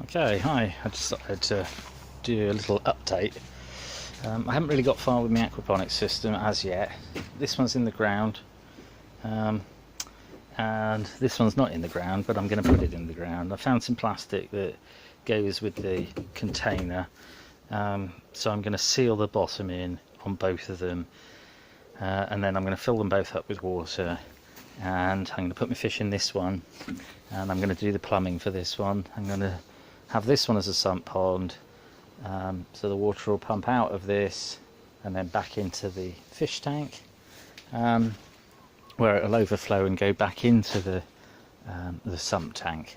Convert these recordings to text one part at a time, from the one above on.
Okay, hi. I just thought I'd do a little update. I haven't really got far with my aquaponics system as yet. This one's in the ground, and this one's not in the ground, but I'm going to put it in the ground. I found some plastic that goes with the container, so I'm going to seal the bottom in on both of them, and then I'm going to fill them both up with water, and I'm going to put my fish in this one, and I'm going to do the plumbing for this one. I'm going to have this one as a sump pond, so the water will pump out of this and then back into the fish tank, where it'll overflow and go back into the sump tank,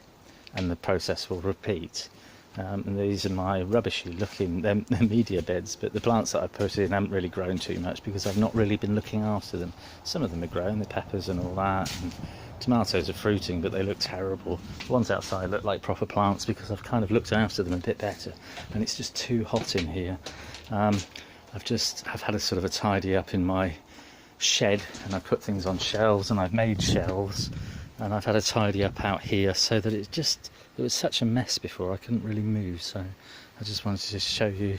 and the process will repeat. And these are my rubbishy looking, they're media beds, but the plants that I put in haven't really grown too much because I've not really been looking after them. Some of them are grown, the peppers and all that, and tomatoes are fruiting, but they look terrible. The ones outside look like proper plants because I've kind of looked after them a bit better, and it's just too hot in here. I've had a sort of a tidy up in my shed, and I've put things on shelves, and I've made shelves, and I've had a tidy up out here so that it was such a mess before I couldn't really move. So I just wanted to show you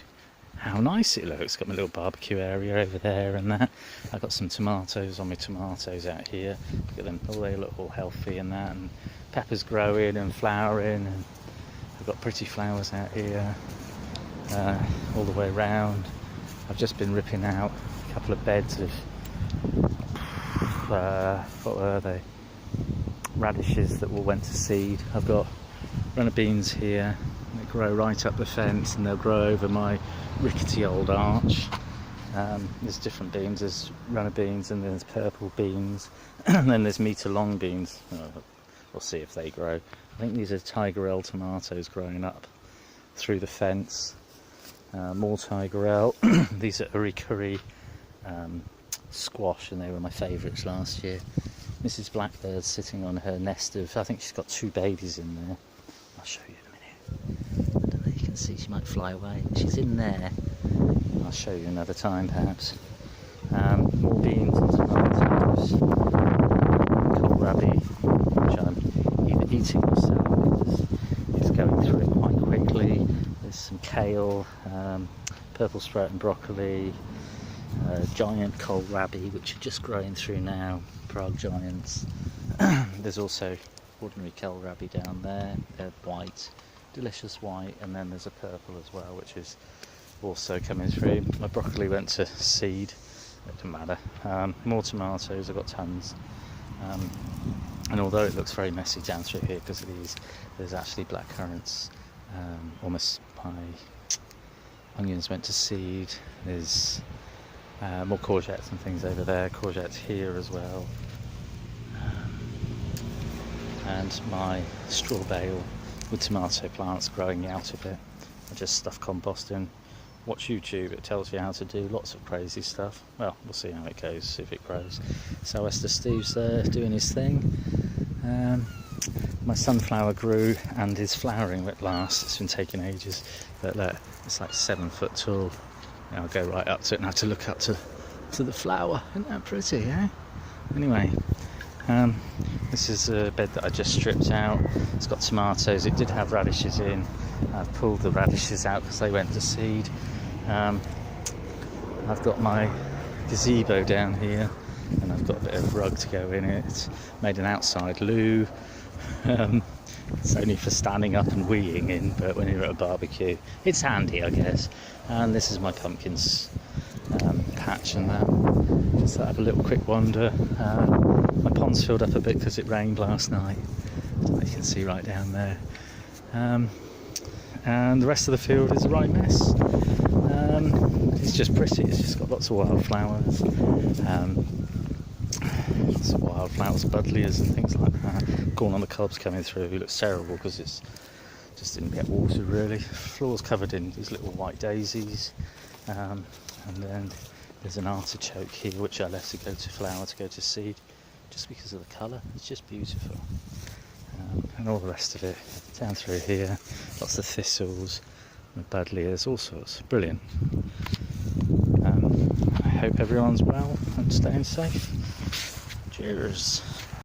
how nice it looks. Got my little barbecue area over there and that. I've got some tomatoes on my tomatoes out here. Look at them, they look all healthy and that, and peppers growing and flowering, and I've got pretty flowers out here all the way around. I've just been ripping out a couple of beds of what were they? Radishes that all went to seed. I've got runner beans here. They grow right up the fence, and they'll grow over my rickety old arch. There's different beans. There's runner beans, and there's purple beans, and then there's meter long beans. We'll see if they grow. I think these are Tigerelle tomatoes growing up through the fence. More Tigerelle. These are uri curry squash, and they were my favourites last year. Mrs. Blackbird's sitting on her nest of, I think she's got 2 babies in there. I'll show you in a minute. I don't know if you can see, she might fly away. She's in there. I'll show you another time perhaps. More beans and tomatoes. Kohlrabi, which I'm either eating or selling because it's going through it quite quickly. There's some kale, purple sprouting broccoli, giant kohlrabi, which are just growing through now, Prague giants. There's also ordinary kohlrabi down there. They're white, delicious white, and then there's a purple as well, which is also coming through. My broccoli went to seed, it doesn't matter. More tomatoes, I've got tons. And although it looks very messy down through here because of these, there's actually black currants. Almost my onions went to seed. There's more courgettes and things over there, courgettes here as well, and my straw bale with tomato plants growing out of it. I just stuff compost in. Watch YouTube, it tells you how to do lots of crazy stuff. Well, we'll see how it goes, if it grows. Sou'wester Steve's there doing his thing. My sunflower grew and is flowering at last. It's been taking ages, but look, it's like 7 foot tall. I'll go right up to it and have to look up to the flower. Isn't that pretty, eh? Anyway, this is a bed that I just stripped out. It's got tomatoes. It did have radishes in. I've pulled the radishes out because they went to seed. I've got my gazebo down here, and I've got a bit of rug to go in it. It's made an outside loo. It's only for standing up and weeing in, but when you're at a barbecue, it's handy, I guess. And this is my pumpkins patch and that. Just have a little quick wander. My pond's filled up a bit because it rained last night. You can see right down there. And the rest of the field is a right mess. It's just pretty. It's just got lots of wildflowers. Lots of wildflowers, buddleias and things like that. Corn on the cobs coming through. It looks terrible because it's just didn't get water really. Floor's covered in these little white daisies, and then there's an artichoke here which I left to go to flower, to go to seed, just because of the colour. It's just beautiful. And all the rest of it down through here, lots of thistles and buddleias, all sorts. Brilliant. I hope everyone's well and staying safe. Cheers.